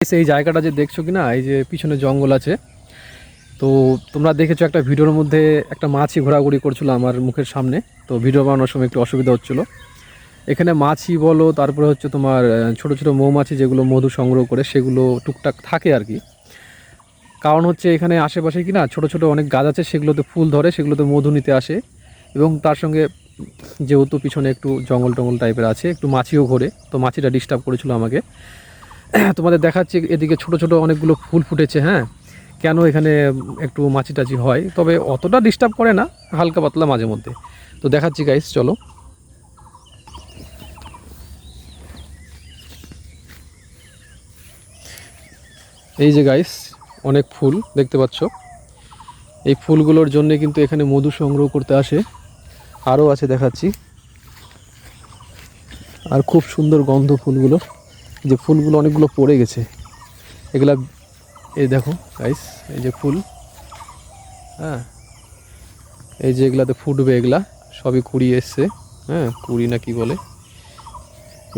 এই জায়গাটা যে দেখছো কি না, এই যে পিছনে জঙ্গল আছে, তো তোমরা দেখেছো একটা ভিডিওর মধ্যে একটা মাছি ঘোরাঘুরি করছিল আমার মুখের সামনে। তো ভিডিও বানানোর সময় একটু অসুবিধা হচ্ছিলো। এখানে মাছি বলো, তারপরে হচ্ছে তোমার ছোট ছোট মৌমাছি যেগুলো মধু সংগ্রহ করে সেগুলো টুকটাক থাকে আর কি। কারণ হচ্ছে এখানে আশেপাশে কি না ছোট ছোট অনেক গাছ আছে, সেগুলোতে ফুল ধরে, সেগুলোতে মধু নিতে আসে। এবং তার সঙ্গে যেহেতু পিছনে একটু জঙ্গল টঙ্গল টাইপের আছে, একটু মাছিও ঘোরে, তো মাছিটা ডিস্টার্ব করেছিল আমাকে। তোমাদের দেখাচ্ছি এদিকে ছোট ছোট অনেকগুলো ফুল ফুটেছে। হ্যাঁ, কেন এখানে একটু মাছি টাছি হয়, তবে অতটা ডিস্টার্ব করে না, হালকা পাতলা মাঝে মধ্যে। তো দেখাচ্ছি গাইস, চলো। এই যে গাইস, অনেক ফুল দেখতে পাচ্ছ। এই ফুলগুলোর জন্য কিন্তু এখানে মধু সংগ্রহ করতে আসে। আরও আছে, দেখাচ্ছি। আর খুব সুন্দর গন্ধ ফুলগুলো, যে ফুলগুলো অনেকগুলো পড়ে গেছে এগুলা। এই দেখো গাইস, এই যে ফুল, হ্যাঁ, এই যে এগুলাতে ফুটবে, এগুলা সবই কুড়ি এসছে। হ্যাঁ, কুড়ি না কি বলে।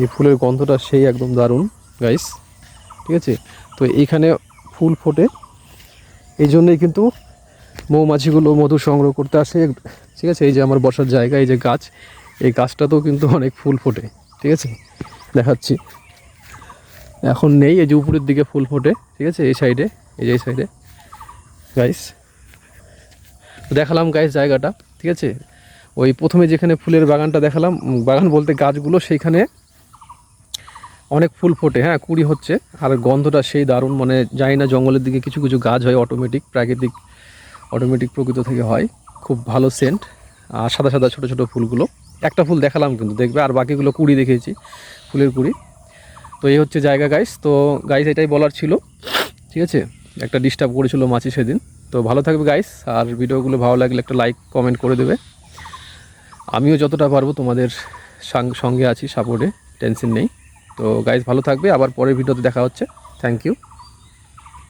এই ফুলের গন্ধটা সেই একদম দারুণ গাইস, ঠিক আছে। তো এইখানে ফুল ফোটে, এই জন্যই কিন্তু মৌমাছিগুলো মধু সংগ্রহ করতে আসে, ঠিক আছে। এই যে আমার বসার জায়গা, এই যে গাছ, এই গাছটাতেও কিন্তু অনেক ফুল ফোটে, ঠিক আছে। দেখাচ্ছি, এখন নেই, এই যে উপরের দিকে ফুল ফোটে, ঠিক আছে, এই সাইডে, এই যে এই সাইডে গাইস। দেখালাম গাইস জায়গাটা, ঠিক আছে। ওই প্রথমে যেখানে ফুলের বাগানটা দেখালাম, বাগান বলতে গাছগুলো, সেইখানে অনেক ফুল ফোটে, হ্যাঁ, কুড়ি হচ্ছে। আর গন্ধটা সেই দারুণ, মানে জানি না, জঙ্গলের দিকে কিছু কিছু গাছ হয় অটোমেটিক, প্রাকৃতিক, অটোমেটিক প্রকৃত থেকে হয়, খুব ভালো সেন্ট। আর সাদা সাদা ছোটো ছোটো ফুলগুলো, একটা ফুল দেখালাম কিন্তু দেখবে, আর বাকিগুলো কুড়ি দেখিয়েছি, ফুলের কুড়ি। তো এই হচ্ছে জায়গা গাইস। তো গাইস এটাই বলার ছিল, ঠিক আছে। একটা ডিস্টার্ব করেছিল মাছি সেদিন। তো ভালো থাকবে গাইস, আর ভিডিওগুলো ভালো লাগলে একটা লাইক কমেন্ট করে দেবে। আমিও যতটা পারবো তোমাদের সঙ্গে আছি, সাপোর্টে, টেনশন নেই। তো গাইস ভালো থাকবে, আবার পরের ভিডিওতে দেখা হচ্ছে। Thank you.